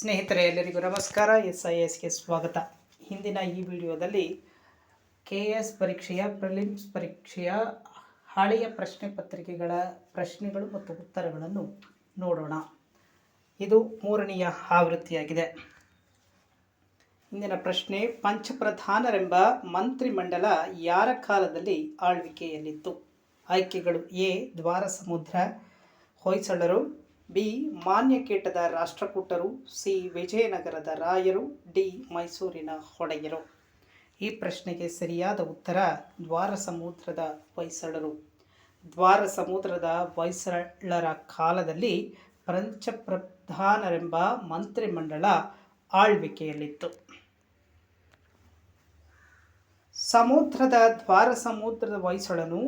ಸ್ನೇಹಿತರೆ, ಎಲ್ಲರಿಗೂ ನಮಸ್ಕಾರ. SISಗೆ ಸ್ವಾಗತ. ಹಿಂದಿನ ಈ ವಿಡಿಯೋದಲ್ಲಿ KS ಪರೀಕ್ಷೆಯ ಪ್ರಿಲಿಮ್ಸ್ ಪರೀಕ್ಷೆಯ ಹಳೆಯ ಪ್ರಶ್ನೆ ಪತ್ರಿಕೆಗಳ ಪ್ರಶ್ನೆಗಳು ಮತ್ತು ಉತ್ತರಗಳನ್ನು ನೋಡೋಣ. ಇದು 3ನೆಯ ಆವೃತ್ತಿಯಾಗಿದೆ. ಹಿಂದಿನ ಪ್ರಶ್ನೆ, ಪಂಚಪ್ರಧಾನರೆಂಬ ಮಂತ್ರಿಮಂಡಲ ಯಾರ ಕಾಲದಲ್ಲಿ ಆಳ್ವಿಕೆಯಲ್ಲಿತ್ತು? ಆಯ್ಕೆಗಳು: ಎ. ದ್ವಾರಸಮುದ್ರ ಹೊಯ್ಸಳರು, ಬಿ. ಮಾನ್ಯಕೇಟದ ರಾಷ್ಟ್ರಕೂಟರು, ಸಿ. ವಿಜಯನಗರದ ರಾಯರು, ಡಿ. ಮೈಸೂರಿನ ಒಡೆಯರು. ಈ ಪ್ರಶ್ನೆಗೆ ಸರಿಯಾದ ಉತ್ತರ ದ್ವಾರಸಮುದ್ರದ ಹೊಯ್ಸಳರು. ದ್ವಾರಸಮುದ್ರದ ಹೊಯ್ಸಳರ ಕಾಲದಲ್ಲಿ ಪಂಚಪ್ರಧಾನರೆಂಬ ಮಂತ್ರಿಮಂಡಲ ಆಳ್ವಿಕೆಯಲ್ಲಿತ್ತು. ದ್ವಾರಸಮುದ್ರದ ಹೊಯ್ಸಳನು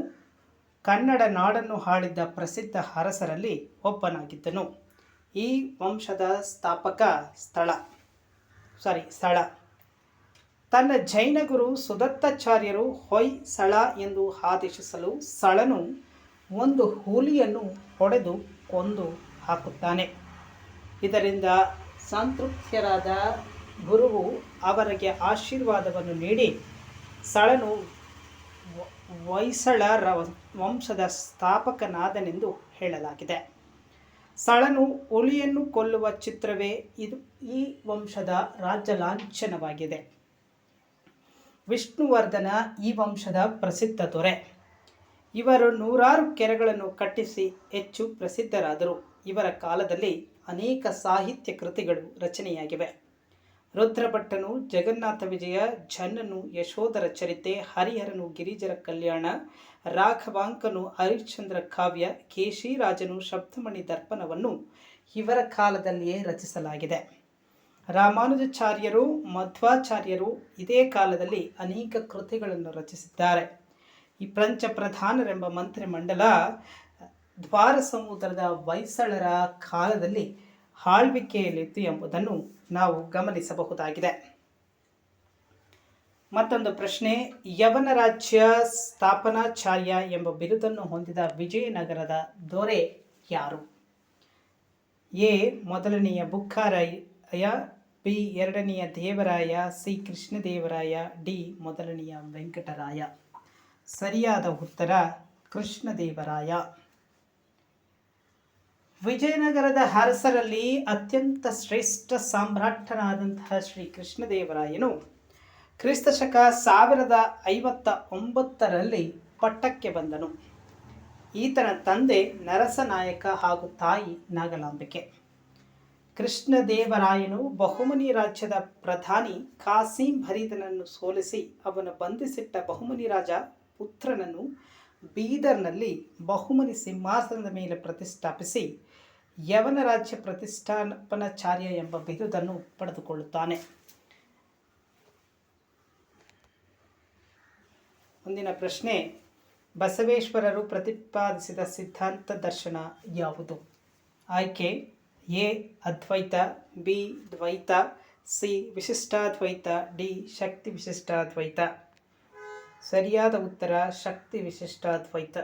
ಕನ್ನಡ ನಾಡನ್ನು ಆಳಿದ್ದ ಪ್ರಸಿದ್ಧ ಅರಸರಲ್ಲಿ ಒಬ್ಬನಾಗಿದ್ದನು. ಈ ವಂಶದ ಸ್ಥಾಪಕ ಸ್ಥಳ ತನ್ನ ಜೈನ ಗುರು ಸುದತ್ತಾಚಾರ್ಯರು ಹೊಯ್ಸಳ ಎಂದು ಆದೇಶಿಸಲು ಸಳನು ಒಂದು ಹುಲಿಯನ್ನು ಹೊಡೆದು ಕೊಂದು ಹಾಕುತ್ತಾನೆ. ಇದರಿಂದ ಸಂತೃಪ್ತರಾದ ಗುರುವು ಅವರಿಗೆ ಆಶೀರ್ವಾದವನ್ನು ನೀಡಿ ಸಳನು ಹೊಯ್ಸಳರ ವಂಶದ ಸ್ಥಾಪಕನಾದನೆಂದು ಹೇಳಲಾಗಿದೆ. ಸಳನು ಹುಲಿಯನ್ನು ಕೊಲ್ಲುವ ಚಿತ್ರವೇ ಈ ವಂಶದ ರಾಜ್ಯ ಲಾಂಛನವಾಗಿದೆ. ವಿಷ್ಣುವರ್ಧನ ಈ ವಂಶದ ಪ್ರಸಿದ್ಧ ದೊರೆ. ಇವರು ನೂರಾರು ಕೆರೆಗಳನ್ನು ಕಟ್ಟಿಸಿ ಹೆಚ್ಚು ಪ್ರಸಿದ್ಧರಾದರು. ಇವರ ಕಾಲದಲ್ಲಿ ಅನೇಕ ಸಾಹಿತ್ಯ ಕೃತಿಗಳು ರಚನೆಯಾಗಿವೆ. ರುದ್ರಭಟ್ಟನು ಜಗನ್ನಾಥ ವಿಜಯ, ಜನ್ನನು ಯಶೋಧರ ಚರಿತೆ, ಹರಿಹರನು ಗಿರಿಜರ ಕಲ್ಯಾಣ, ರಾಘವಾಂಕನು ಹರಿಶ್ಚಂದ್ರ ಕಾವ್ಯ, ಕೇಶಿರಾಜನು ಶಬ್ದಮಣಿ ದರ್ಪಣವನ್ನು ಇವರ ಕಾಲದಲ್ಲಿಯೇ ರಚಿಸಲಾಗಿದೆ. ರಾಮಾನುಜಾಚಾರ್ಯರು, ಮಧ್ವಾಚಾರ್ಯರು ಇದೇ ಕಾಲದಲ್ಲಿ ಅನೇಕ ಕೃತಿಗಳನ್ನು ರಚಿಸಿದ್ದಾರೆ. ಈ ಪಂಚಪ್ರಧಾನರೆಂಬ ಮಂತ್ರಿಮಂಡಲ ದ್ವಾರಸಮುದ್ರದ ಹೊಯ್ಸಳರ ಕಾಲದಲ್ಲಿ ಆಳ್ವಿಕೆಯಲ್ಲಿತ್ತು ಎಂಬುದನ್ನು ನಾವು ಗಮನಿಸಬಹುದಾಗಿದೆ. ಮತ್ತೊಂದು ಪ್ರಶ್ನೆ, ಯವನ ರಾಜ್ಯ ಸ್ಥಾಪನಾಚಾರ್ಯ ಎಂಬ ಬಿರುದನ್ನು ಹೊಂದಿದ ವಿಜಯನಗರದ ದೊರೆ ಯಾರು? ಎ. ಮೊದಲನೆಯ ಬುಕ್ಕರಾಯ, ಬಿ. ಎರಡನೆಯ ದೇವರಾಯ, ಸಿ. ಕೃಷ್ಣದೇವರಾಯ, ಡಿ. ಮೊದಲನೆಯ ವೆಂಕಟರಾಯ. ಸರಿಯಾದ ಉತ್ತರ ಕೃಷ್ಣದೇವರಾಯ. ವಿಜಯನಗರದ ಅರಸರಲ್ಲಿ ಅತ್ಯಂತ ಶ್ರೇಷ್ಠ ಸಾಮ್ರಾಟನಾದಂತಹ ಶ್ರೀ ಕೃಷ್ಣದೇವರಾಯನು ಕ್ರಿಸ್ತಶಕ 1059ರಲ್ಲಿ ಪಟ್ಟಕ್ಕೆ ಬಂದನು. ಈತನ ತಂದೆ ನರಸನಾಯಕ ಹಾಗೂ ತಾಯಿ ನಾಗಲಾಂಬಿಕೆ. ಕೃಷ್ಣದೇವರಾಯನು ಬಹುಮನಿ ರಾಜ್ಯದ ಪ್ರಧಾನಿ ಕಾಸಿಂ ಭರೀದನನ್ನು ಸೋಲಿಸಿ ಅವನು ಬಂಧಿಸಿಟ್ಟ ಬಹುಮನಿ ರಾಜ ಪುತ್ರನನ್ನು ಬೀದರ್ನಲ್ಲಿ ಬಹುಮನಿ ಸಿಂಹಾಸನದ ಮೇಲೆ ಪ್ರತಿಷ್ಠಾಪಿಸಿ ಯವನ ರಾಜ್ಯ ಪ್ರತಿಷ್ಠಾಪನಾಚಾರ್ಯ ಎಂಬ ಬಿರುದನ್ನು ಪಡೆದುಕೊಳ್ಳುತ್ತಾನೆ. ಮುಂದಿನ ಪ್ರಶ್ನೆ, ಬಸವೇಶ್ವರರು ಪ್ರತಿಪಾದಿಸಿದ ಸಿದ್ಧಾಂತ ದರ್ಶನ ಯಾವುದು? ಆಯ್ಕೆ: A. Advaita, B. Dvaita, C. Vishishtadvaita, D. Shakti Vishishtadvaita. ಸರಿಯಾದ ಉತ್ತರ ಶಕ್ತಿ ವಿಶಿಷ್ಟಾದ್ವೈತ.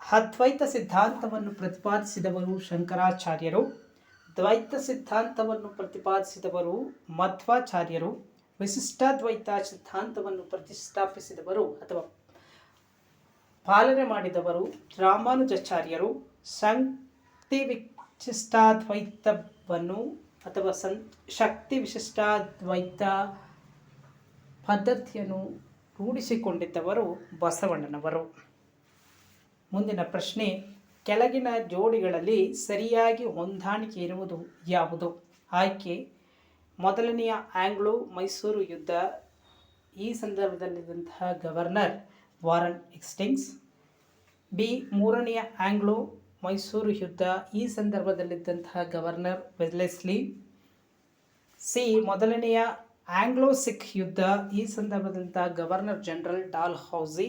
ಅದ್ವೈತ ಸಿದ್ಧಾಂತವನ್ನು ಪ್ರತಿಪಾದಿಸಿದವರು ಶಂಕರಾಚಾರ್ಯರು, ದ್ವೈತ ಸಿದ್ಧಾಂತವನ್ನು ಪ್ರತಿಪಾದಿಸಿದವರು ಮಧ್ವಾಚಾರ್ಯರು, ವಿಶಿಷ್ಟಾದ್ವೈತ ಸಿದ್ಧಾಂತವನ್ನು ಪ್ರತಿಷ್ಠಾಪಿಸಿದವರು ಅಥವಾ ಪಾಲನೆ ಮಾಡಿದವರು ರಾಮಾನುಜಾಚಾರ್ಯರು, ಶಕ್ತಿ ವಿಶಿಷ್ಟಾದ್ವೈತವನ್ನು ಅಥವಾ ಶಕ್ತಿ ವಿಶಿಷ್ಟಾದ್ವೈತ ಪದ್ಧತಿಯನ್ನು ರೂಢಿಸಿಕೊಂಡಿದ್ದವರು ಬಸವಣ್ಣನವರು. ಮುಂದಿನ ಪ್ರಶ್ನೆ, ಕೆಳಗಿನ ಜೋಡಿಗಳಲ್ಲಿ ಸರಿಯಾಗಿ ಹೊಂದಾಣಿಕೆ ಇರುವುದು ಯಾವುದು? ಆಯ್ಕೆ: ಮೊದಲನೆಯ ಆಂಗ್ಲೋ ಮೈಸೂರು ಯುದ್ಧ, ಈ ಸಂದರ್ಭದಲ್ಲಿದ್ದಂತಹ ಗವರ್ನರ್ ವಾರನ್ ಹೇಸ್ಟಿಂಗ್ಸ್. ಬಿ. ಮೂರನೆಯ ಆಂಗ್ಲೋ ಮೈಸೂರು ಯುದ್ಧ, ಈ ಸಂದರ್ಭದಲ್ಲಿದ್ದಂತಹ ಗವರ್ನರ್ ವೆಲ್ಲೆಸ್ಲಿ. ಸಿ. ಮೊದಲನೆಯ ಆಂಗ್ಲೋ ಸಿಖ್ ಯುದ್ಧ, ಈ ಸಂದರ್ಭದಂತಹ ಗವರ್ನರ್ ಜನರಲ್ ಡಾಲ್ಹೌಸಿ.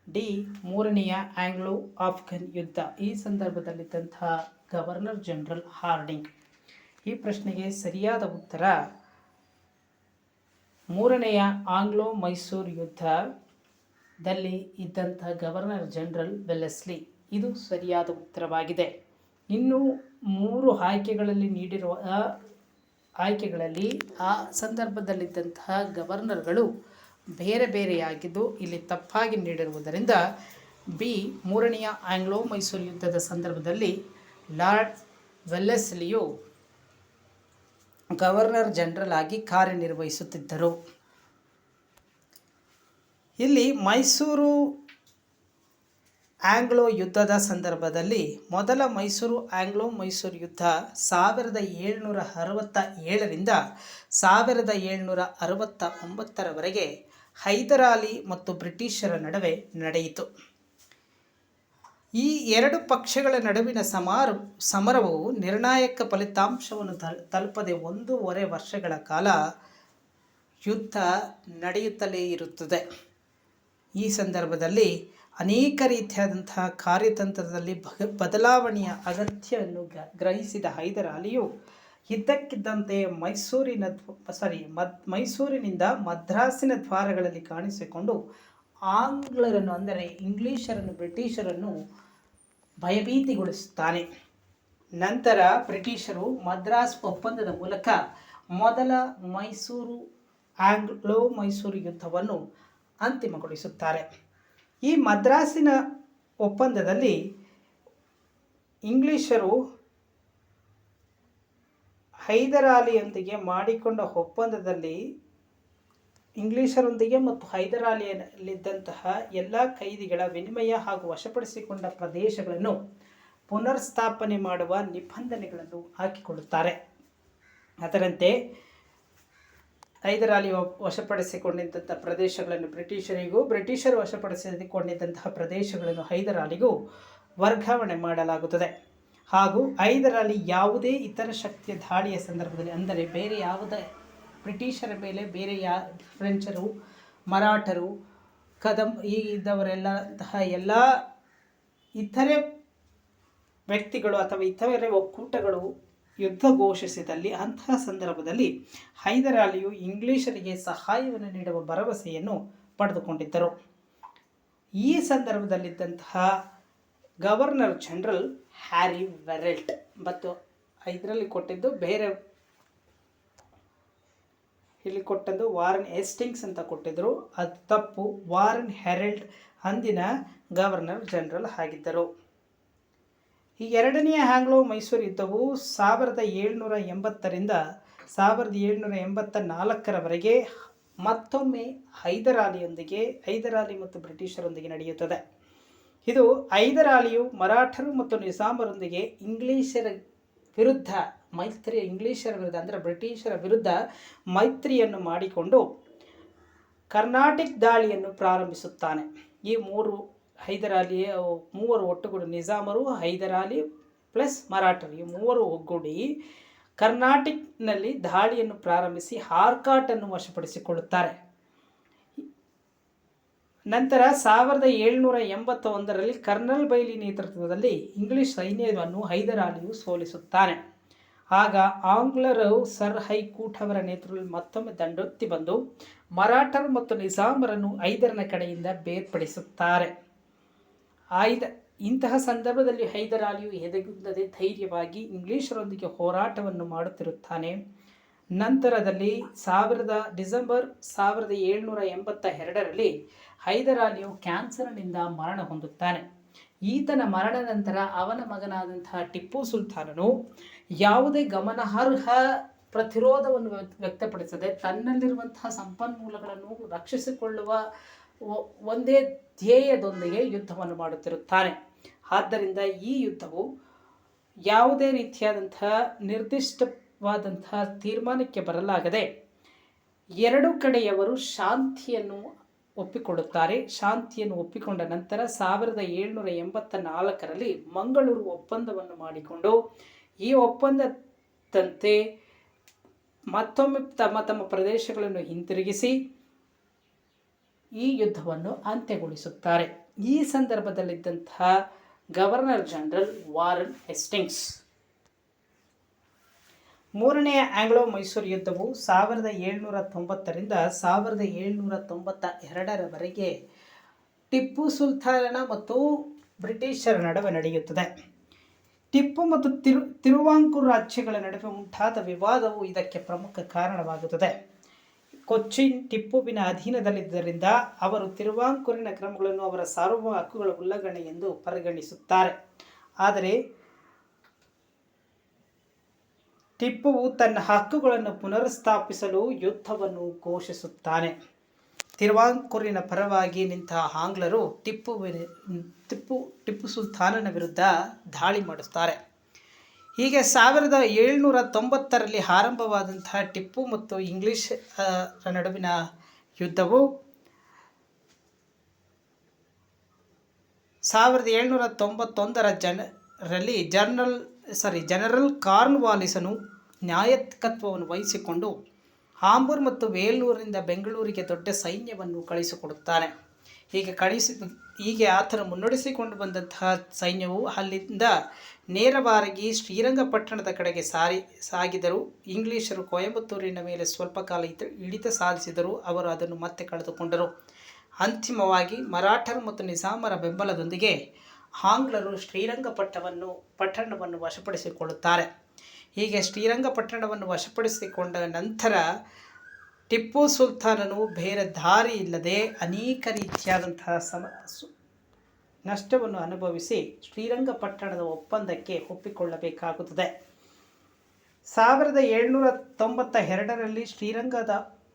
ಡಿ. ಮೂರನೆಯ ಆಂಗ್ಲೋ ಆಫ್ಘನ್ ಯುದ್ಧ, ಈ ಸಂದರ್ಭದಲ್ಲಿದ್ದಂತಹ ಗವರ್ನರ್ ಜನರಲ್ ಹಾರ್ಡಿಂಗ್. ಈ ಪ್ರಶ್ನೆಗೆ ಸರಿಯಾದ ಉತ್ತರ ಮೂರನೆಯ ಆಂಗ್ಲೋ ಮೈಸೂರು ಯುದ್ಧದಲ್ಲಿ ಇದ್ದಂತಹ ಗವರ್ನರ್ ಜನರಲ್ ವೆಲ್ಲೆಸ್ಲಿ. ಇದು ಸರಿಯಾದ ಉತ್ತರವಾಗಿದೆ. ಇನ್ನು 3 ಆಯ್ಕೆಗಳಲ್ಲಿ ನೀಡಿರುವ ಆಯ್ಕೆಗಳಲ್ಲಿ ಆ ಸಂದರ್ಭದಲ್ಲಿದ್ದಂತಹ ಗವರ್ನರ್ಗಳು ಬೇರೆ ಬೇರೆಯಾಗಿದ್ದು ಇಲ್ಲಿ ತಪ್ಪಾಗಿ ನೀಡಿರುವುದರಿಂದ ಬಿ ಮೂರನೆಯ ಆಂಗ್ಲೋ ಮೈಸೂರು ಯುದ್ಧದ ಸಂದರ್ಭದಲ್ಲಿ ಲಾರ್ಡ್ ವೆಲ್ಲೆಸ್ಲಿಯು ಗವರ್ನರ್ ಜನರಲ್ ಆಗಿ ಕಾರ್ಯನಿರ್ವಹಿಸುತ್ತಿದ್ದರು. ಇಲ್ಲಿ ಮೈಸೂರು ಆಂಗ್ಲೋ ಯುದ್ಧದ ಸಂದರ್ಭದಲ್ಲಿ ಮೊದಲ ಮೈಸೂರು ಆಂಗ್ಲೋ ಮೈಸೂರು ಯುದ್ಧ 1767ರಿಂದ 1769ರವರೆಗೆ ಹೈದರಾಲಿ ಮತ್ತು ಬ್ರಿಟಿಷರ ನಡುವೆ ನಡೆಯಿತು. ಈ ಎರಡು ಪಕ್ಷಗಳ ನಡುವಿನ ಸಮರವು ನಿರ್ಣಾಯಕ ಫಲಿತಾಂಶವನ್ನು ತಲುಪದೆ 1.5 ವರ್ಷಗಳ ಕಾಲ ಯುದ್ಧ ನಡೆಯುತ್ತಲೇ ಇರುತ್ತದೆ. ಈ ಸಂದರ್ಭದಲ್ಲಿ ಅನೇಕ ರೀತಿಯಾದಂತಹ ಕಾರ್ಯತಂತ್ರದಲ್ಲಿ ಬದಲಾವಣೆಯ ಅಗತ್ಯವನ್ನು ಗ್ರಹಿಸಿದ ಹೈದರಾಲಿಯು ಇದ್ದಕ್ಕಿದ್ದಂತೆ ಮೈಸೂರಿನಿಂದ ಮದ್ರಾಸಿನ ದ್ವಾರಗಳಲ್ಲಿ ಕಾಣಿಸಿಕೊಂಡು ಆಂಗ್ಲರನ್ನು ಅಂದರೆ ಇಂಗ್ಲಿಷರನ್ನು ಬ್ರಿಟಿಷರನ್ನು ಭಯಭೀತಿಗೊಳಿಸುತ್ತಾನೆ. ನಂತರ ಬ್ರಿಟಿಷರು ಮದ್ರಾಸ್ ಒಪ್ಪಂದದ ಮೂಲಕ ಮೊದಲ ಆಂಗ್ಲೋ ಮೈಸೂರು ಯುದ್ಧವನ್ನು ಅಂತಿಮಗೊಳಿಸುತ್ತಾರೆ. ಈ ಮದ್ರಾಸಿನ ಒಪ್ಪಂದದಲ್ಲಿ ಇಂಗ್ಲಿಷರು ಹೈದರಾಲಿಯೊಂದಿಗೆ ಮಾಡಿಕೊಂಡ ಒಪ್ಪಂದದಲ್ಲಿ ಇಂಗ್ಲಿಷರೊಂದಿಗೆ ಮತ್ತು ಹೈದರಾಲಿಯಲ್ಲಿದ್ದಂತಹ ಎಲ್ಲ ಕೈದಿಗಳ ವಿನಿಮಯ ಹಾಗೂ ವಶಪಡಿಸಿಕೊಂಡ ಪ್ರದೇಶಗಳನ್ನು ಪುನರ್ಸ್ಥಾಪನೆ ಮಾಡುವ ನಿಬಂಧನೆಗಳನ್ನು ಹಾಕಿಕೊಳ್ಳುತ್ತಾರೆ. ಅದರಂತೆ ಹೈದರಾಲಿ ವಶಪಡಿಸಿಕೊಂಡಿದ್ದಂಥ ಪ್ರದೇಶಗಳನ್ನು ಬ್ರಿಟಿಷರಿಗೂ, ಬ್ರಿಟಿಷರು ವಶಪಡಿಸಿಕೊಂಡಿದ್ದಂತಹ ಪ್ರದೇಶಗಳನ್ನು ಹೈದರಾಲಿಗೂ ವರ್ಗಾವಣೆ ಮಾಡಲಾಗುತ್ತದೆ. ಹಾಗೂ ಹೈದರಾಲಿ ಯಾವುದೇ ಇತರ ಶಕ್ತಿಯ ದಾಳಿಯ ಸಂದರ್ಭದಲ್ಲಿ, ಅಂದರೆ ಬೇರೆ ಯಾವುದೇ ಬ್ರಿಟಿಷರ ಮೇಲೆ ಬೇರೆ ಫ್ರೆಂಚರು, ಮರಾಠರು, ಇದ್ದವರೆಲ್ಲಂತಹ ಎಲ್ಲ ಇತರೆ ವ್ಯಕ್ತಿಗಳು ಅಥವಾ ಇತರೆ ಒಕ್ಕೂಟಗಳು ಯುದ್ಧ ಘೋಷಿಸಿದಲ್ಲಿ ಅಂತಹ ಸಂದರ್ಭದಲ್ಲಿ ಹೈದರಾಲಿಯು ಇಂಗ್ಲಿಷರಿಗೆ ಸಹಾಯವನ್ನು ನೀಡುವ ಭರವಸೆಯನ್ನು ಪಡೆದುಕೊಂಡಿದ್ದರು. ಈ ಸಂದರ್ಭದಲ್ಲಿದ್ದಂತಹ ಗವರ್ನರ್ ಜನರಲ್ ಹ್ಯಾರಿ ವೆರೆಲ್ಟ್ ಮತ್ತು ಇದರಲ್ಲಿ ಕೊಟ್ಟಿದ್ದು ಇಲ್ಲಿ ಕೊಟ್ಟದ್ದು ವಾರನ್ ಹೇಸ್ಟಿಂಗ್ಸ್ ಅಂತ ಕೊಟ್ಟಿದ್ದರು. ಅದು ತಪ್ಪು. ವಾರನ್ ಹೆರಲ್ಡ್ ಅಂದಿನ ಗವರ್ನರ್ ಜನರಲ್ ಆಗಿದ್ದರು. ಈ ಎರಡನೆಯ ಆಂಗ್ಲೋ ಮೈಸೂರು ಯುದ್ಧವು 1780ರಿಂದ 1784ರವರೆಗೆ ಮತ್ತೊಮ್ಮೆ ಹೈದರಾಲಿ ಮತ್ತು ಬ್ರಿಟಿಷರೊಂದಿಗೆ ನಡೆಯುತ್ತದೆ. ಇದು ಹೈದರಾಲಿಯು ಮರಾಠರು ಮತ್ತು ನಿಜಾಮರೊಂದಿಗೆ ಇಂಗ್ಲಿಷರ ವಿರುದ್ಧ ಅಂದರೆ ಬ್ರಿಟಿಷರ ವಿರುದ್ಧ ಮೈತ್ರಿಯನ್ನು ಮಾಡಿಕೊಂಡು ಕರ್ನಾಟಿಕ್ ದಾಳಿಯನ್ನು ಪ್ರಾರಂಭಿಸುತ್ತಾನೆ. ಈ ಮೂವರು ಒಟ್ಟುಗೂಡಿ ನಿಜಾಮರು, ಹೈದರಾಲಿ ಪ್ಲಸ್ ಮರಾಠರು ಈ ಮೂವರು ಒಗ್ಗೂಡಿ ಕರ್ನಾಟಿಕ್ನಲ್ಲಿ ದಾಳಿಯನ್ನು ಪ್ರಾರಂಭಿಸಿ ಆರ್ಕಾಟನ್ನು ವಶಪಡಿಸಿಕೊಳ್ಳುತ್ತಾರೆ. ನಂತರ 1781ರಲ್ಲಿ ಕರ್ನಲ್ ಬೈಲಿ ನೇತೃತ್ವದಲ್ಲಿ ಇಂಗ್ಲಿಷ್ ಸೈನ್ಯವನ್ನು ಹೈದರಾಲಿಯು ಸೋಲಿಸುತ್ತಾನೆ. ಆಗ ಆಂಗ್ಲರು ಸರ್ ಹೈಕೂಟ್ ಅವರ ನೇತೃತ್ವದಲ್ಲಿ ಮತ್ತೊಮ್ಮೆ ದಂಡೊತ್ತಿ ಬಂದು ಮರಾಠರು ಮತ್ತು ನಿಜಾಮರನ್ನು ಹೈದರನ ಕಡೆಯಿಂದ ಬೇರ್ಪಡಿಸುತ್ತಾರೆ. ಇಂತಹ ಸಂದರ್ಭದಲ್ಲಿ ಹೈದರಾಲಿಯು ಎದೆಗುಂದದೆ ಧೈರ್ಯವಾಗಿ ಇಂಗ್ಲಿಷರೊಂದಿಗೆ ಹೋರಾಟವನ್ನು ಮಾಡುತ್ತಿರುತ್ತಾನೆ. ನಂತರದಲ್ಲಿ ಡಿಸೆಂಬರ್ 1782ರಲ್ಲಿ ಹೈದರಾಲಿಯು ಕ್ಯಾನ್ಸರ್ನಿಂದ ಮರಣ ಹೊಂದುತ್ತಾನೆ. ಈತನ ಮರಣ ನಂತರ ಅವನ ಮಗನಾದಂತಹ ಟಿಪ್ಪು ಸುಲ್ತಾನನು ಯಾವುದೇ ಗಮನಾರ್ಹ ಪ್ರತಿರೋಧವನ್ನು ವ್ಯಕ್ತಪಡಿಸದೆ ತನ್ನಲ್ಲಿರುವಂತಹ ಸಂಪನ್ಮೂಲಗಳನ್ನು ರಕ್ಷಿಸಿಕೊಳ್ಳುವ ಒಂದೇ ಧ್ಯೇಯದೊಂದಿಗೆ ಯುದ್ಧವನ್ನು ಮಾಡುತ್ತಿರುತ್ತಾನೆ. ಆದ್ದರಿಂದ ಈ ಯುದ್ಧವು ಯಾವುದೇ ರೀತಿಯಾದಂತಹ ನಿರ್ದಿಷ್ಟವಾದಂತಹ ತೀರ್ಮಾನಕ್ಕೆ ಬರಲಾಗದೆ ಎರಡು ಕಡೆಯವರು ಶಾಂತಿಯನ್ನು ಒಪ್ಪಿಕೊಳ್ಳುತ್ತಾರೆ. ಶಾಂತಿಯನ್ನು ಒಪ್ಪಿಕೊಂಡ ನಂತರ 1784ರಲ್ಲಿ ಮಂಗಳೂರು ಒಪ್ಪಂದವನ್ನು ಮಾಡಿಕೊಂಡು ಈ ಒಪ್ಪಂದದಂತೆ ಮತ್ತೊಮ್ಮೆ ತಮ್ಮ ಪ್ರದೇಶಗಳನ್ನು ಹಿಂತಿರುಗಿಸಿ ಈ ಯುದ್ಧವನ್ನು ಅಂತ್ಯಗೊಳಿಸುತ್ತಾರೆ. ಈ ಸಂದರ್ಭದಲ್ಲಿದ್ದಂತಹ ಗವರ್ನರ್ ಜನರಲ್ ವಾರನ್ ಹೇಸ್ಟಿಂಗ್ಸ್. ಮೂರನೆಯ ಆಂಗ್ಲೋ ಮೈಸೂರು ಯುದ್ಧವು 1790ರಿಂದ 1792ರವರೆಗೆ ಟಿಪ್ಪು ಸುಲ್ತಾನ ಮತ್ತು ಬ್ರಿಟಿಷರ ನಡುವೆ ನಡೆಯುತ್ತದೆ. ಟಿಪ್ಪು ಮತ್ತು ತಿರುವಾಂಕೂರು ರಾಜ್ಯಗಳ ನಡುವೆ ಉಂಟಾದ ವಿವಾದವು ಇದಕ್ಕೆ ಪ್ರಮುಖ ಕಾರಣವಾಗುತ್ತದೆ. ಕೊಚ್ಚಿನ್ ಟಿಪ್ಪುವಿನ ಅಧೀನದಲ್ಲಿದ್ದರಿಂದ ಅವರು ತಿರುವಾಂಕೂರಿನ ಕ್ರಮಗಳನ್ನು ಅವರ ಸಾರ್ವಭೌಮ ಹಕ್ಕುಗಳ ಉಲ್ಲಂಘನೆ ಎಂದು ಪರಿಗಣಿಸುತ್ತಾರೆ. ಆದರೆ ಟಿಪ್ಪುವು ತನ್ನ ಹಕ್ಕುಗಳನ್ನು ಪುನರುಸ್ಥಾಪಿಸಲು ಯುದ್ಧವನ್ನು ಘೋಷಿಸುತ್ತಾನೆ. ತಿರುವಾಂಕೂರಿನ ಪರವಾಗಿ ನಿಂತ ಆಂಗ್ಲರು ಟಿಪ್ಪು ಸುಲ್ತಾನನ ವಿರುದ್ಧ ದಾಳಿ ಮಾಡುತ್ತಾರೆ. ಹೀಗೆ 1790ರಲ್ಲಿ ಆರಂಭವಾದಂತಹ ಟಿಪ್ಪು ಮತ್ತು ಇಂಗ್ಲಿಷರ ನಡುವಿನ ಯುದ್ಧವು 1791ರ ಜನರಲ್ ಕಾರ್ನ್ವಾಲಿಸನು ನಾಯಕತ್ವವನ್ನು ವಹಿಸಿಕೊಂಡು ಆಂಬೂರ್ ಮತ್ತು ವೇಲೂರಿನಿಂದ ಬೆಂಗಳೂರಿಗೆ ದೊಡ್ಡ ಸೈನ್ಯವನ್ನು ಕಳಿಸಿಕೊಡುತ್ತಾನೆ. ಹೀಗೆ ಆತನು ಮುನ್ನಡೆಸಿಕೊಂಡು ಬಂದಂತಹ ಸೈನ್ಯವು ಅಲ್ಲಿಂದ ನೇರವಾಗಿ ಶ್ರೀರಂಗಪಟ್ಟಣದ ಕಡೆಗೆ ಸಾಗಿದರು. ಇಂಗ್ಲಿಷರು ಕೊಯಂಬತ್ತೂರಿನ ಮೇಲೆ ಸ್ವಲ್ಪ ಕಾಲ ಹಿಡಿತ ಸಾಧಿಸಿದರು. ಅವರು ಅದನ್ನು ಮತ್ತೆ ಕಳೆದುಕೊಂಡರು. ಅಂತಿಮವಾಗಿ ಮರಾಠರು ಮತ್ತು ನಿಜಾಮರ ಬೆಂಬಲದೊಂದಿಗೆ ಆಂಗ್ಲರು ಶ್ರೀರಂಗಪಟ್ಟಣವನ್ನು ವಶಪಡಿಸಿಕೊಳ್ಳುತ್ತಾರೆ. ಹೀಗೆ ಶ್ರೀರಂಗಪಟ್ಟಣವನ್ನು ವಶಪಡಿಸಿಕೊಂಡ ನಂತರ ಟಿಪ್ಪು ಸುಲ್ತಾನನು ಬೇರೆ ದಾರಿ ಇಲ್ಲದೆ ಅನೇಕ ರೀತಿಯಾದಂತಹ ನಷ್ಟವನ್ನು ಅನುಭವಿಸಿ ಶ್ರೀರಂಗಪಟ್ಟಣದ ಒಪ್ಪಂದಕ್ಕೆ ಒಪ್ಪಿಕೊಳ್ಳಬೇಕಾಗುತ್ತದೆ. 1792ರಲ್ಲಿ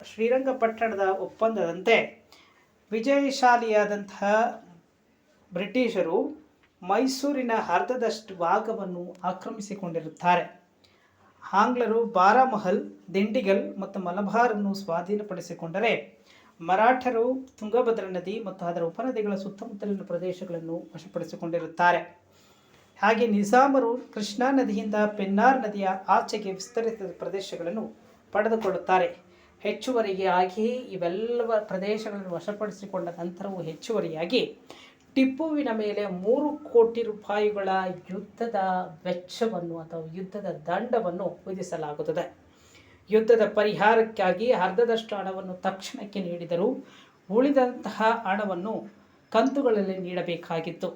ಶ್ರೀರಂಗಪಟ್ಟಣದ ಒಪ್ಪಂದದಂತೆ ವಿಜಯಶಾಲಿಯಾದಂತಹ ಬ್ರಿಟಿಷರು ಮೈಸೂರಿನ ಅರ್ಧದಷ್ಟು ಭಾಗವನ್ನು ಆಕ್ರಮಿಸಿಕೊಂಡಿರುತ್ತಾರೆ. ಆಂಗ್ಲರು ಬಾರಾಮಹಲ್, ದಿಂಡಿಗಲ್ ಮತ್ತು ಮಲಬಾರನ್ನು ಸ್ವಾಧೀನಪಡಿಸಿಕೊಂಡರೆ ಮರಾಠರು ತುಂಗಭದ್ರಾ ನದಿ ಮತ್ತು ಅದರ ಉಪನದಿಗಳ ಸುತ್ತಮುತ್ತಲಿನ ಪ್ರದೇಶಗಳನ್ನು ವಶಪಡಿಸಿಕೊಂಡಿರುತ್ತಾರೆ. ಹಾಗೆ ನಿಜಾಮರು ಕೃಷ್ಣಾ ನದಿಯಿಂದ ಪೆನ್ನಾರ್ ನದಿಯ ಆಚೆಗೆ ವಿಸ್ತರಿಸಿದ ಪ್ರದೇಶಗಳನ್ನು ಪಡೆದುಕೊಳ್ಳುತ್ತಾರೆ. ಹೆಚ್ಚುವರಿಯಾಗಿ ಇವೆಲ್ಲ ಪ್ರದೇಶಗಳನ್ನು ವಶಪಡಿಸಿಕೊಂಡ ನಂತರವೂ ಹೆಚ್ಚುವರಿಯಾಗಿ ಟಿಪ್ಪುವಿನ ಮೇಲೆ 3 ಕೋಟಿ ರೂಪಾಯಿಗಳ ಯುದ್ಧದ ವೆಚ್ಚವನ್ನು ಅಥವಾ ಯುದ್ಧದ ದಂಡವನ್ನು ವಿಧಿಸಲಾಗುತ್ತದೆ. ಯುದ್ಧದ ಪರಿಹಾರಕ್ಕಾಗಿ ಅರ್ಧದಷ್ಟು ಹಣವನ್ನು ತಕ್ಷಣಕ್ಕೆ ನೀಡಿದರೂ ಉಳಿದಂತಹ ಹಣವನ್ನು ಕಂತುಗಳಲ್ಲಿ ನೀಡಬೇಕಾಗಿತ್ತು.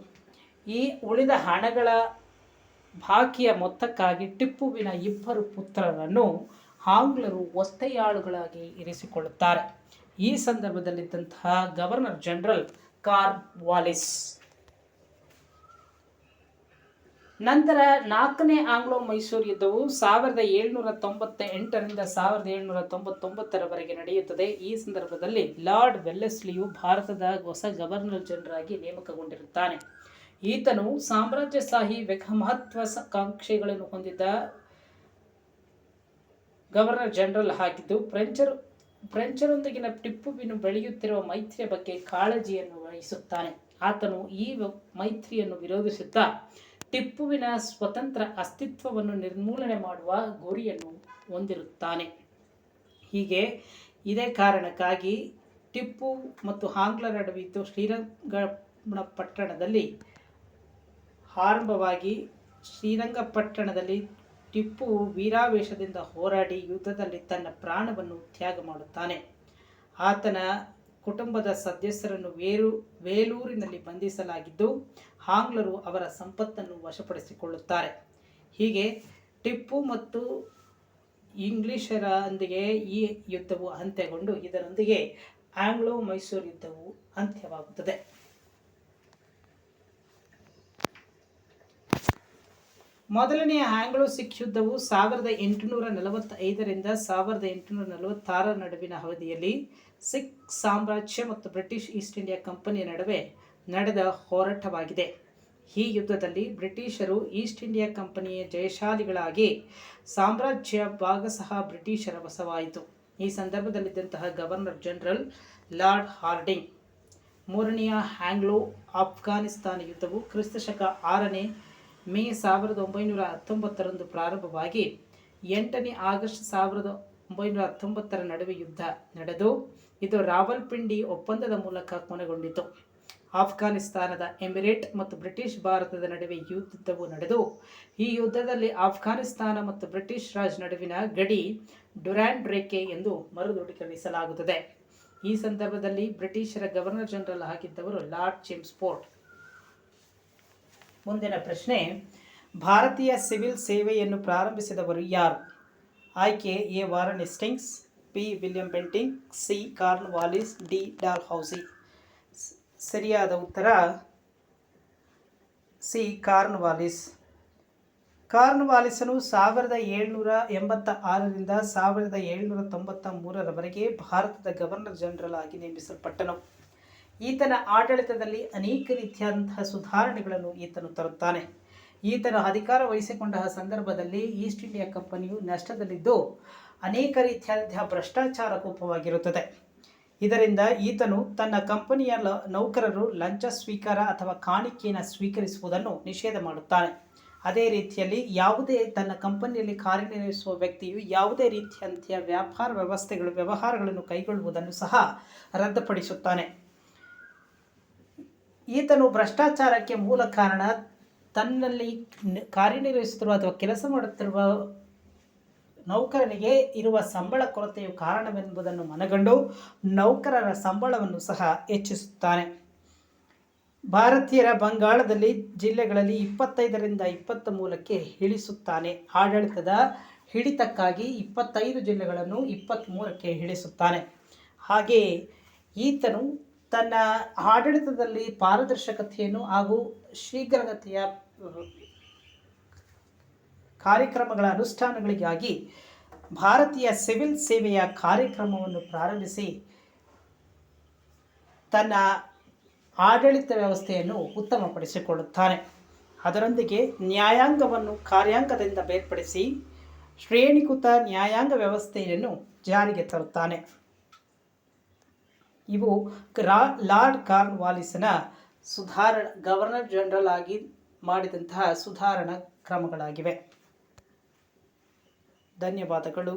ಈ ಉಳಿದ ಹಣಗಳ ಬಾಕಿಯ ಮೊತ್ತಕ್ಕಾಗಿ ಟಿಪ್ಪುವಿನ 2 ಪುತ್ರರನ್ನು ಆಂಗ್ಲರು ಒತ್ತೆಯಾಳುಗಳಾಗಿ ಇರಿಸಿಕೊಳ್ಳುತ್ತಾರೆ. ಈ ಸಂದರ್ಭದಲ್ಲಿದ್ದಂತಹ ಗವರ್ನರ್ ಜನರಲ್ ಕಾರ್ನ್ವಾಲಿಸ್ ನಂತರ 4ನೇ ಆಂಗ್ಲೋ ಮೈಸೂರು ಯುದ್ಧವು 1798ರಿಂದ 1799ರವರೆಗೆ ನಡೆಯುತ್ತದೆ. ಈ ಸಂದರ್ಭದಲ್ಲಿ ಲಾರ್ಡ್ ವೆಲ್ಲೆಸ್ಲಿಯು ಭಾರತದ ಹೊಸ ಗವರ್ನರ್ ಜನರಲ್ ಆಗಿ ನೇಮಕಗೊಂಡಿರುತ್ತಾನೆ. ಈತನು ಸಾಮ್ರಾಜ್ಯಶಾಹಿ ಮಹತ್ವಾಕಾಂಕ್ಷೆಗಳನ್ನು ಹೊಂದಿದ್ದ ಗವರ್ನರ್ ಜನರಲ್ ಆಗಿದ್ದು ಫ್ರೆಂಚರೊಂದಿಗಿನ ಟಿಪ್ಪುವಿನ ಬೆಳೆಯುತ್ತಿರುವ ಮೈತ್ರಿಯ ಬಗ್ಗೆ ಕಾಳಜಿಯನ್ನು ವಹಿಸುತ್ತಾನೆ. ಆತನು ಈ ಮೈತ್ರಿಯನ್ನು ವಿರೋಧಿಸುತ್ತಾ ಟಿಪ್ಪುವಿನ ಸ್ವತಂತ್ರ ಅಸ್ತಿತ್ವವನ್ನು ನಿರ್ಮೂಲನೆ ಮಾಡುವ ಗುರಿಯನ್ನು ಹೊಂದಿರುತ್ತಾನೆ. ಹೀಗೆ ಇದೇ ಕಾರಣಕ್ಕಾಗಿ ಟಿಪ್ಪು ಮತ್ತು ಆಂಗ್ಲರ ನಡುವೆ ಶ್ರೀರಂಗಪಟ್ಟಣದಲ್ಲಿ ಆರಂಭವಾಗಿ ಶ್ರೀರಂಗಪಟ್ಟಣದಲ್ಲಿ ಟಿಪ್ಪು ವೀರಾವೇಶದಿಂದ ಹೋರಾಡಿ ಯುದ್ಧದಲ್ಲಿ ತನ್ನ ಪ್ರಾಣವನ್ನು ತ್ಯಾಗ ಮಾಡುತ್ತಾನೆ. ಆತನ ಕುಟುಂಬದ ಸದಸ್ಯರನ್ನು ವೇಲೂರಿನಲ್ಲಿ ಬಂಧಿಸಲಾಗಿದ್ದು ಆಂಗ್ಲರು ಅವರ ಸಂಪತ್ತನ್ನು ವಶಪಡಿಸಿಕೊಳ್ಳುತ್ತಾರೆ. ಹೀಗೆ ಟಿಪ್ಪು ಮತ್ತು ಇಂಗ್ಲಿಷರೊಂದಿಗೆ ಈ ಯುದ್ಧವು ಅಂತ್ಯಗೊಂಡು ಇದರೊಂದಿಗೆ ಆಂಗ್ಲೋ ಮೈಸೂರು ಯುದ್ಧವು ಅಂತ್ಯವಾಗುತ್ತದೆ. ಮೊದಲನೆಯ ಆಂಗ್ಲೋ ಸಿಖ್ ಯುದ್ಧವು 1845ರಿಂದ 1846 ನಡುವಿನ ಅವಧಿಯಲ್ಲಿ ಸಿಖ್ ಸಾಮ್ರಾಜ್ಯ ಮತ್ತು ಬ್ರಿಟಿಷ್ ಈಸ್ಟ್ ಇಂಡಿಯಾ ಕಂಪನಿಯ ನಡುವೆ ನಡೆದ ಹೋರಾಟವಾಗಿದೆ. ಈ ಯುದ್ಧದಲ್ಲಿ ಬ್ರಿಟಿಷರು ಈಸ್ಟ್ ಇಂಡಿಯಾ ಕಂಪನಿಯ ಜಯಶಾಲಿಗಳಾಗಿ ಸಾಮ್ರಾಜ್ಯ ಭಾಗಶಃ ಬ್ರಿಟಿಷರ ವಶವಾಯಿತು. ಈ ಸಂದರ್ಭದಲ್ಲಿದ್ದಂತಹ ಗವರ್ನರ್ ಜನರಲ್ ಲಾರ್ಡ್ ಹಾರ್ಡಿಂಗ್. ಮೂರನೆಯ ಆಂಗ್ಲೋ ಆಫ್ಘಾನಿಸ್ತಾನ ಯುದ್ಧವು ಕ್ರಿಸ್ತಶಕ 6ನೇ ಮೇ 1919ರಂದು ಪ್ರಾರಂಭವಾಗಿ 8ನೇ ಆಗಸ್ಟ್ 1919ರ ನಡುವೆ ಯುದ್ಧ ನಡೆದು ಇದು ರಾವಲ್ಪಿಂಡಿ ಒಪ್ಪಂದದ ಮೂಲಕ ಕೊನೆಗೊಂಡಿತು. ಆಫ್ಘಾನಿಸ್ತಾನದ ಎಮಿರೇಟ್ ಮತ್ತು ಬ್ರಿಟಿಷ್ ಭಾರತದ ನಡುವೆ ಯುದ್ಧವು ನಡೆದು ಈ ಯುದ್ಧದಲ್ಲಿ ಆಫ್ಘಾನಿಸ್ತಾನ ಮತ್ತು ಬ್ರಿಟಿಷ್ ರಾಜ್ ನಡುವಿನ ಗಡಿ ಡ್ಯುರಾಂಡ್ ರೇಖೆ ಎಂದು ಮರುದೃಢೀಕರಿಸಲಾಗುತ್ತದೆ. ಈ ಸಂದರ್ಭದಲ್ಲಿ ಬ್ರಿಟಿಷರ ಗವರ್ನರ್ ಜನರಲ್ ಆಗಿದ್ದವರು ಲಾರ್ಡ್ ಜೇಮ್ಸ್ ಫೋರ್ಡ್. ಮುಂದಿನ ಪ್ರಶ್ನೆ, ಭಾರತೀಯ ಸಿವಿಲ್ ಸೇವೆಯನ್ನು ಪ್ರಾರಂಭಿಸಿದವರು ಯಾರು? ಆಯ್ಕೆ A Warren Hastings, B William Bentinck, C Cornwallis, D Dalhousie. ಸರಿಯಾದ ಉತ್ತರ ಸಿ ಕಾರ್ನ್ ವಾಲಿಸ್. ಕಾರ್ನ್ ವಾಲಿಸನು 1786ರಿಂದ 1793ರವರೆಗೆ ಭಾರತದ ಗವರ್ನರ್ ಜನರಲ್ ಆಗಿ ನೇಮಿಸಲ್ಪಟ್ಟನು. ಈತನ ಆಡಳಿತದಲ್ಲಿ ಅನೇಕ ರೀತಿಯಾದಂತಹ ಸುಧಾರಣೆಗಳನ್ನು ಈತನು ತರುತ್ತಾನೆ. ಈತನು ಅಧಿಕಾರ ವಹಿಸಿಕೊಂಡ ಸಂದರ್ಭದಲ್ಲಿ ಈಸ್ಟ್ ಇಂಡಿಯಾ ಕಂಪನಿಯು ನಷ್ಟದಲ್ಲಿದ್ದು ಅನೇಕ ರೀತಿಯಾದಂತಹ ಭ್ರಷ್ಟಾಚಾರ ಕೋಪವಾಗಿರುತ್ತದೆ. ಇದರಿಂದ ಈತನು ತನ್ನ ಕಂಪನಿಯ ನೌಕರರು ಲಂಚ ಸ್ವೀಕಾರ ಅಥವಾ ಕಾಣಿಕೆಯನ್ನು ಸ್ವೀಕರಿಸುವುದನ್ನು ನಿಷೇಧ ಮಾಡುತ್ತಾನೆ. ಅದೇ ರೀತಿಯಲ್ಲಿ ಯಾವುದೇ ತನ್ನ ಕಂಪನಿಯಲ್ಲಿ ಕಾರ್ಯನಿರ್ವಹಿಸುವ ವ್ಯಕ್ತಿಯು ಯಾವುದೇ ರೀತಿಯಂತಹ ವ್ಯವಹಾರಗಳನ್ನು ಕೈಗೊಳ್ಳುವುದನ್ನು ಸಹ ರದ್ದುಪಡಿಸುತ್ತಾನೆ. ಈತನು ಭ್ರಷ್ಟಾಚಾರಕ್ಕೆ ಮೂಲ ಕಾರಣ ತನ್ನಲ್ಲಿ ಕಾರ್ಯನಿರ್ವಹಿಸುತ್ತಿರುವ ಅಥವಾ ಕೆಲಸ ಮಾಡುತ್ತಿರುವ ನೌಕರನಿಗೆ ಇರುವ ಸಂಬಳ ಕೊರತೆಯು ಕಾರಣವೆಂಬುದನ್ನು ಮನಗಂಡು ನೌಕರರ ಸಂಬಳವನ್ನು ಸಹ ಹೆಚ್ಚಿಸುತ್ತಾನೆ. ಭಾರತೀಯರ ಬಂಗಾಳದಲ್ಲಿ ಜಿಲ್ಲೆಗಳಲ್ಲಿ 25ರಿಂದ 23ಕ್ಕೆ ಇಳಿಸುತ್ತಾನೆ. ಆಡಳಿತದ ಹಿಡಿತಕ್ಕಾಗಿ 25 ಜಿಲ್ಲೆಗಳನ್ನು 23ಕ್ಕೆ ಇಳಿಸುತ್ತಾನೆ. ಹಾಗೆಯೇ ಈತನು ತನ್ನ ಆಡಳಿತದಲ್ಲಿ ಪಾರದರ್ಶಕತೆಯನ್ನು ಹಾಗೂ ಶೀಘ್ರಗತಿಯ ಕಾರ್ಯಕ್ರಮಗಳ ಅನುಷ್ಠಾನಗಳಿಗಾಗಿ ಭಾರತೀಯ ಸಿವಿಲ್ ಸೇವೆಯ ಕಾರ್ಯಕ್ರಮವನ್ನು ಪ್ರಾರಂಭಿಸಿ ತನ್ನ ಆಡಳಿತ ವ್ಯವಸ್ಥೆಯನ್ನು ಉತ್ತಮಪಡಿಸಿಕೊಳ್ಳುತ್ತಾನೆ. ಅದರೊಂದಿಗೆ ನ್ಯಾಯಾಂಗವನ್ನು ಕಾರ್ಯಾಂಗದಿಂದ ಬೇರ್ಪಡಿಸಿ ಶ್ರೇಣೀಕೃತ ನ್ಯಾಯಾಂಗ ವ್ಯವಸ್ಥೆಯನ್ನು ಜಾರಿಗೆ ತರುತ್ತಾನೆ. ಇವು ಲಾರ್ಡ್ ಕಾರ್ನ್ ವಾಲಿಸನ ಗವರ್ನರ್ ಜನರಲ್ ಆಗಿ ಮಾಡಿದಂತಹ ಸುಧಾರಣಾ ಕ್ರಮಗಳಾಗಿವೆ. ಧನ್ಯವಾದಗಳು.